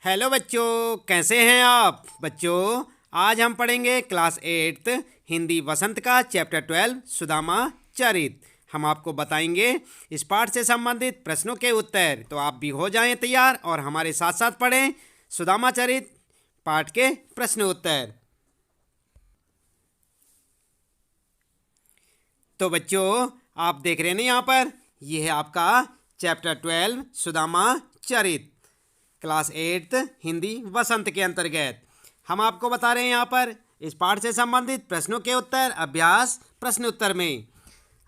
Hello बच्चों, कैसे हैं आप बच्चों। आज हम पढ़ेंगे क्लास 8th हिंदी वसंत का चैप्टर 12 सुदामा चरित। हम आपको बताएंगे इस पाठ से संबंधित प्रश्नों के उत्तर। तो आप भी हो जाएं तैयार और हमारे साथ साथ पढ़ें सुदामा चरित पाठ के प्रश्न उत्तर। तो बच्चों, आप देख रहे हैं ना, यहाँ पर यह है आपका चैप्टर 12 सुदामा चरित, क्लास 8th हिंदी वसंत के अंतर्गत। हम आपको बता रहे हैं यहाँ पर इस पाठ से संबंधित प्रश्नों के उत्तर अभ्यास प्रश्न उत्तर में।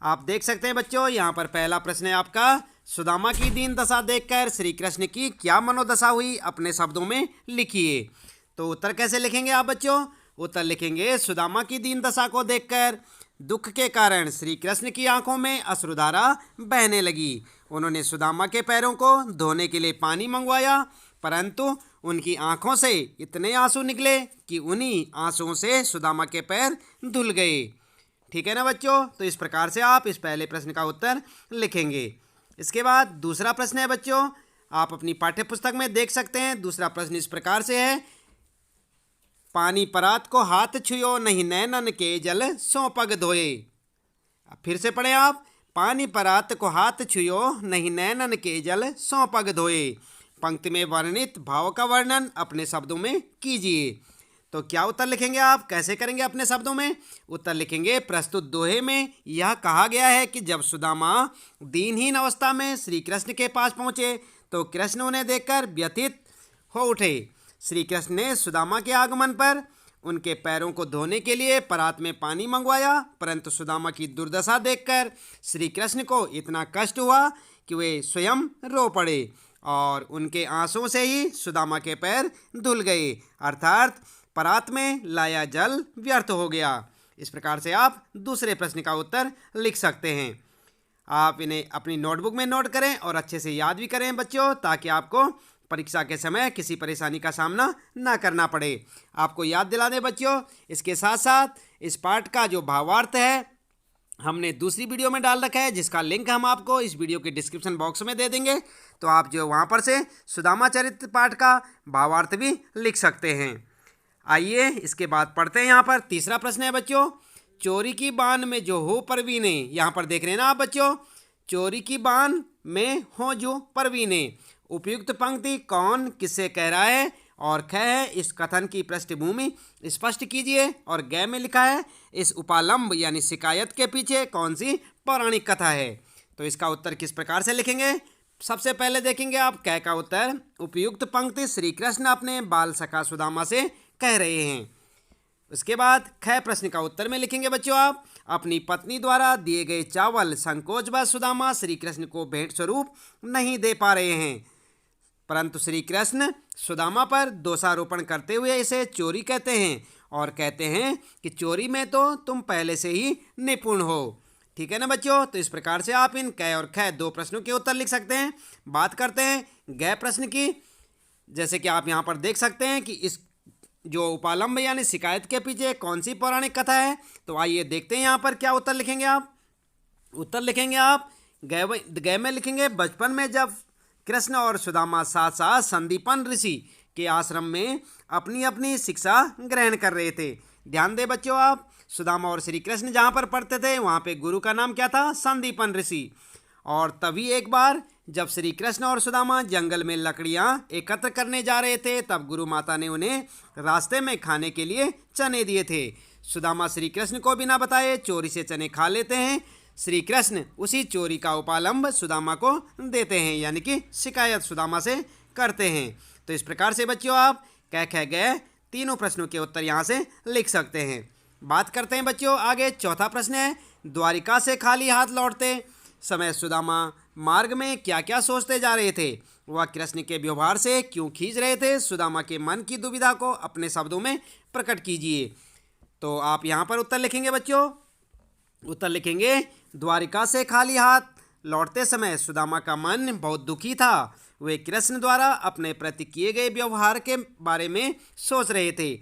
आप देख सकते हैं बच्चों, यहाँ पर पहला प्रश्न है आपका, सुदामा की दीन दशा देखकर श्री कृष्ण की क्या मनोदशा हुई, अपने शब्दों में लिखिए। तो उत्तर कैसे लिखेंगे आप बच्चों? उत्तर लिखेंगे, सुदामा की दीन दशा को देखकर दुख के कारण श्री कृष्ण की आंखों में अश्रुधारा बहने लगी। उन्होंने सुदामा के पैरों को धोने के लिए पानी मंगवाया, परंतु उनकी आंखों से इतने आंसू निकले कि उन्हीं आंसुओं से सुदामा के पैर धुल गए। ठीक है ना बच्चों। तो इस प्रकार से आप इस पहले प्रश्न का उत्तर लिखेंगे। इसके बाद दूसरा प्रश्न है बच्चों, आप अपनी पाठ्य पुस्तक में देख सकते हैं। दूसरा प्रश्न इस प्रकार से है, पानी परात को हाथ छुयो, नहीं नैनन के जल सो पग धोए। फिर से पढ़ें आप, पानी परात को हाथ छुयो, नहीं नैनन के जल सो पग धोए। पंक्ति में वर्णित भाव का वर्णन अपने शब्दों में कीजिए। तो क्या उत्तर लिखेंगे आप? कैसे करेंगे अपने शब्दों में? उत्तर लिखेंगे, प्रस्तुत दोहे में यह कहा गया है कि जब सुदामा दीनहीन अवस्था में श्री कृष्ण के पास पहुंचे तो कृष्ण उन्हें देखकर व्यथित हो उठे। श्री कृष्ण ने सुदामा के आगमन पर उनके पैरों को धोने के लिए परात में पानी मंगवाया, परंतु सुदामा की दुर्दशा देखकर श्री कृष्ण को इतना कष्ट हुआ कि वे स्वयं रो पड़े और उनके आंसुओं से ही सुदामा के पैर धुल गए, अर्थात परात में लाया जल व्यर्थ हो गया। इस प्रकार से आप दूसरे प्रश्न का उत्तर लिख सकते हैं। आप इन्हें अपनी नोटबुक में नोट करें और अच्छे से याद भी करें बच्चों, ताकि आपको परीक्षा के समय किसी परेशानी का सामना ना करना पड़े। आपको याद दिला दें बच्चों, इसके साथ साथ इस पाठ का जो भावार्थ है हमने दूसरी वीडियो में डाल रखा है, जिसका लिंक हम आपको इस वीडियो के डिस्क्रिप्शन बॉक्स में दे देंगे। तो आप जो वहाँ पर से सुदामा चरित्र पाठ का भावार्थ भी लिख सकते हैं। आइए इसके बाद पढ़ते हैं। यहाँ पर तीसरा प्रश्न है बच्चों, चोरी की बान में जो हो परवीने। यहाँ पर देख रहे हैं ना आप बच्चों, चोरी की बान में हो जो परवीने। उपयुक्त पंक्ति कौन किससे कह रहा है और ख है, इस कथन की पृष्ठभूमि स्पष्ट कीजिए। और ग में लिखा है, इस उपालंब यानी शिकायत के पीछे कौन सी पौराणिक कथा है। तो इसका उत्तर किस प्रकार से लिखेंगे? सबसे पहले देखेंगे आप क का उत्तर, उपयुक्त पंक्ति श्री कृष्ण अपने बाल सखा सुदामा से कह रहे हैं। उसके बाद ख प्रश्न का उत्तर में लिखेंगे बच्चों आप, अपनी पत्नी द्वारा दिए गए चावल संकोचवश सुदामा श्री कृष्ण को भेंट स्वरूप नहीं दे पा रहे हैं, परंतु श्री कृष्ण सुदामा पर दोषारोपण करते हुए इसे चोरी कहते हैं और कहते हैं कि चोरी में तो तुम पहले से ही निपुण हो। ठीक है ना बच्चों। तो इस प्रकार से आप इन क और ख दो प्रश्नों के उत्तर लिख सकते हैं। बात करते हैं ग प्रश्न की। जैसे कि आप यहाँ पर देख सकते हैं कि इस जो उपालंब यानी शिकायत के पीछे कौन सी पौराणिक कथा है। तो आइए देखते हैं यहाँ पर क्या उत्तर लिखेंगे आप। उत्तर लिखेंगे आप ग में लिखेंगे, बचपन में जब कृष्ण और सुदामा साथ साथ संदीपन ऋषि के आश्रम में अपनी अपनी शिक्षा ग्रहण कर रहे थे। ध्यान दें बच्चों आप, सुदामा और श्री कृष्ण जहाँ पर पढ़ते थे वहाँ पे गुरु का नाम क्या था? संदीपन ऋषि। और तभी एक बार जब श्री कृष्ण और सुदामा जंगल में लकड़ियाँ एकत्र करने जा रहे थे, तब गुरु माता ने उन्हें रास्ते में खाने के लिए चने दिए थे। सुदामा श्री कृष्ण को बिना बताए चोरी से चने खा लेते हैं। श्री कृष्ण उसी चोरी का उपालंब सुदामा को देते हैं, यानी कि शिकायत सुदामा से करते हैं। तो इस प्रकार से बच्चों आप कह ख गए तीनों प्रश्नों के उत्तर यहाँ से लिख सकते हैं। बात करते हैं बच्चों आगे। चौथा प्रश्न है, द्वारिका से खाली हाथ लौटते समय सुदामा मार्ग में क्या क्या सोचते जा रहे थे? वह कृष्ण के व्यवहार से क्यों खींच रहे थे? सुदामा के मन की दुविधा को अपने शब्दों में प्रकट कीजिए। तो आप यहाँ पर उत्तर लिखेंगे बच्चों। उत्तर लिखेंगे, द्वारिका से खाली हाथ लौटते समय सुदामा का मन बहुत दुखी था। वे कृष्ण द्वारा अपने प्रति किए गए व्यवहार के बारे में सोच रहे थे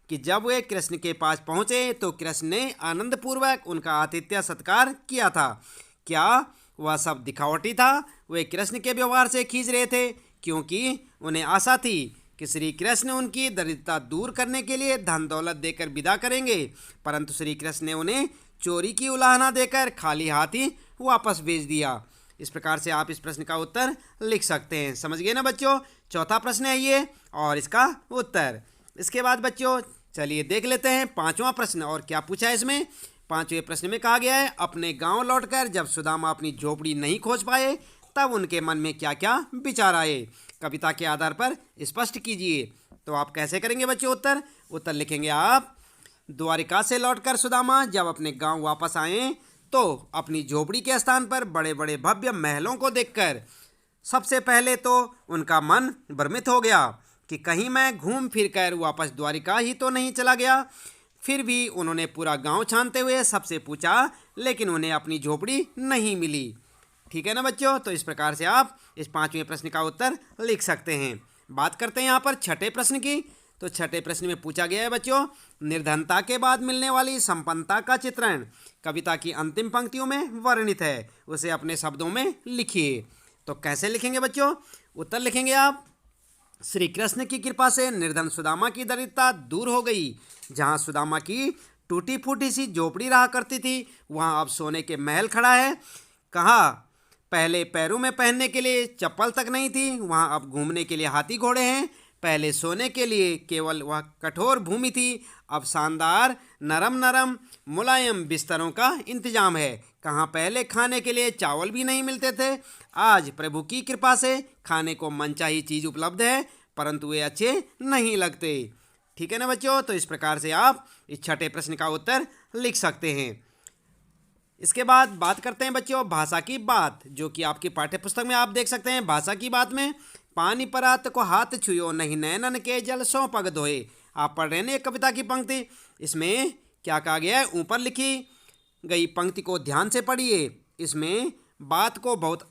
कि जब वे कृष्ण के पास पहुँचे तो कृष्ण ने आनंदपूर्वक उनका आतिथ्य सत्कार किया था। क्या वह सब दिखावटी था? वे कृष्ण के व्यवहार से खींच रहे थे क्योंकि उन्हें आशा थी कि श्री कृष्ण उनकी दरिद्रता दूर करने के लिए धन दौलत देकर विदा करेंगे, परंतु श्री कृष्ण ने उन्हें चोरी की उलाहना देकर खाली हाथ ही वापस भेज दिया। इस प्रकार से आप इस प्रश्न का उत्तर लिख सकते हैं। समझ गए ना बच्चों? चौथा प्रश्न है ये और इसका उत्तर। इसके बाद बच्चों चलिए देख लेते हैं पांचवा प्रश्न। और क्या पूछा है इसमें? पांचवें प्रश्न में कहा गया है, अपने गांव लौटकर जब सुदामा अपनी झोपड़ी नहीं खोज पाए तब उनके मन में क्या क्या विचार आए, कविता के आधार पर स्पष्ट कीजिए। तो आप कैसे करेंगे बच्चों उत्तर? उत्तर लिखेंगे आप, द्वारिका से लौटकर सुदामा जब अपने गांव वापस आए तो अपनी झोपड़ी के स्थान पर बड़े बड़े भव्य महलों को देखकर सबसे पहले तो उनका मन भ्रमित हो गया कि कहीं मैं घूम फिर कर वापस द्वारिका ही तो नहीं चला गया। फिर भी उन्होंने पूरा गांव छानते हुए सबसे पूछा, लेकिन उन्हें अपनी झोपड़ी नहीं मिली। ठीक है ना बच्चों? तो इस प्रकार से आप इस पांचवें प्रश्न का उत्तर लिख सकते हैं। बात करते हैं यहाँ पर छठे प्रश्न की। तो छठे प्रश्न में पूछा गया है बच्चों, निर्धनता के बाद मिलने वाली संपन्नता का चित्रण कविता की अंतिम पंक्तियों में वर्णित है, उसे अपने शब्दों में लिखिए। तो कैसे लिखेंगे बच्चों? उत्तर लिखेंगे आप, श्री कृष्ण की कृपा से निर्धन सुदामा की दरिद्रता दूर हो गई। जहाँ सुदामा की टूटी फूटी सी झोपड़ी रहा करती थी वहाँ अब सोने के महल खड़ा है। कहाँ पहले पैरों में पहनने के लिए चप्पल तक नहीं थी वहाँ अब घूमने के लिए हाथी घोड़े हैं। पहले सोने के लिए केवल वह कठोर भूमि थी, अब शानदार नरम नरम मुलायम बिस्तरों का इंतजाम है। कहाँ पहले खाने के लिए चावल भी नहीं मिलते थे, आज प्रभु की कृपा से खाने को मनचाही चीज़ उपलब्ध है, परंतु वे अच्छे नहीं लगते। ठीक है ना बच्चों? तो इस प्रकार से आप इस छठे प्रश्न का उत्तर लिख सकते हैं। इसके बाद बात करते हैं बच्चों भाषा की बात, जो कि आपकी पाठ्यपुस्तक में आप देख सकते हैं। भाषा की बात में, पानी परात को हाथ छुयो नहीं नैनन के जल सौ पग धोए। आप पढ़ रहे हैं एक कविता की पंक्ति, इसमें क्या कहा गया है? ऊपर लिखी गई पंक्ति को ध्यान से पढ़िए। इसमें बात को बहुत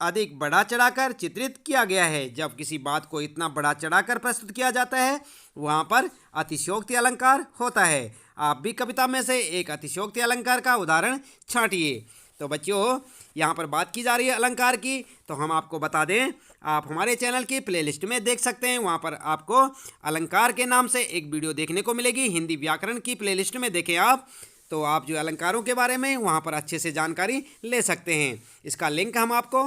अधिक बढ़ा चढ़ाकर चित्रित किया गया है। जब किसी बात को इतना बढ़ा चढ़ाकर प्रस्तुत किया जाता है वहाँ पर अतिशयोक्ति अलंकार होता है। आप भी कविता में से एक अतिशयोक्ति अलंकार का उदाहरण छांटिए। तो बच्चों यहाँ पर बात की जा रही है अलंकार की, तो हम आपको बता दें आप हमारे चैनल की प्लेलिस्ट में देख सकते हैं। वहाँ पर आपको अलंकार के नाम से एक वीडियो देखने को मिलेगी, हिंदी व्याकरण की प्लेलिस्ट में देखें आप, तो आप जो अलंकारों के बारे में वहाँ पर अच्छे से जानकारी ले सकते हैं। इसका लिंक हम आपको,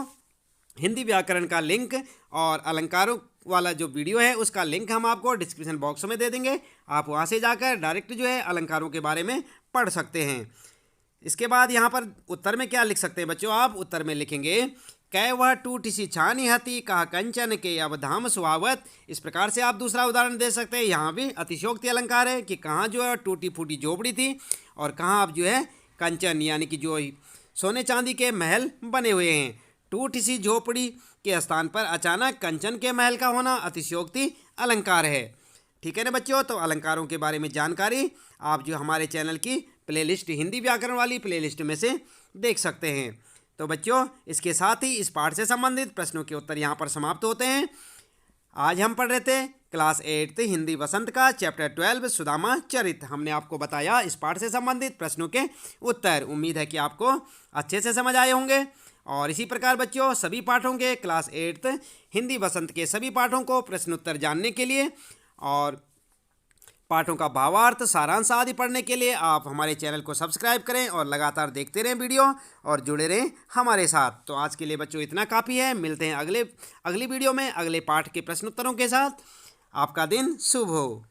हिंदी व्याकरण का लिंक और अलंकारों वाला जो वीडियो है उसका लिंक हम आपको डिस्क्रिप्शन बॉक्स में दे देंगे। आप वहाँ से जाकर डायरेक्ट जो है अलंकारों के बारे में पढ़ सकते हैं। इसके बाद यहाँ पर उत्तर में क्या लिख सकते हैं बच्चों? आप उत्तर में लिखेंगे, कै वह टूटी सी छानी हती कहा कंचन के अब धाम सुहावत। इस प्रकार से आप दूसरा उदाहरण दे सकते हैं। यहाँ भी अतिशयोक्ति अलंकार है कि कहाँ जो है टूटी फूटी झोपड़ी थी और कहाँ अब जो है कंचन यानी कि जो सोने चांदी के महल बने हुए हैं। टूटी सी झोपड़ी के स्थान पर अचानक कंचन के महल का होना अतिशयोक्ति अलंकार है। ठीक है ना बच्चों? तो अलंकारों के बारे में जानकारी आप जो हमारे चैनल की प्लेलिस्ट हिंदी व्याकरण वाली प्लेलिस्ट में से देख सकते हैं। तो बच्चों इसके साथ ही इस पाठ से संबंधित प्रश्नों के उत्तर यहाँ पर समाप्त होते हैं। आज हम पढ़ रहे थे क्लास 8 हिंदी वसंत का चैप्टर 12 सुदामा चरित। हमने आपको बताया इस पाठ से संबंधित प्रश्नों के उत्तर। उम्मीद है कि आपको अच्छे से समझ आए होंगे। और इसी प्रकार बच्चों सभी पाठों के क्लास 8 हिंदी वसंत के सभी पाठों को प्रश्नोत्तर जानने के लिए और पाठों का भावार्थ सारांश आदि पढ़ने के लिए आप हमारे चैनल को सब्सक्राइब करें और लगातार देखते रहें वीडियो और जुड़े रहें हमारे साथ। तो आज के लिए बच्चों इतना काफ़ी है। मिलते हैं अगली वीडियो में अगले पाठ के प्रश्नोत्तरों के साथ। आपका दिन शुभ हो।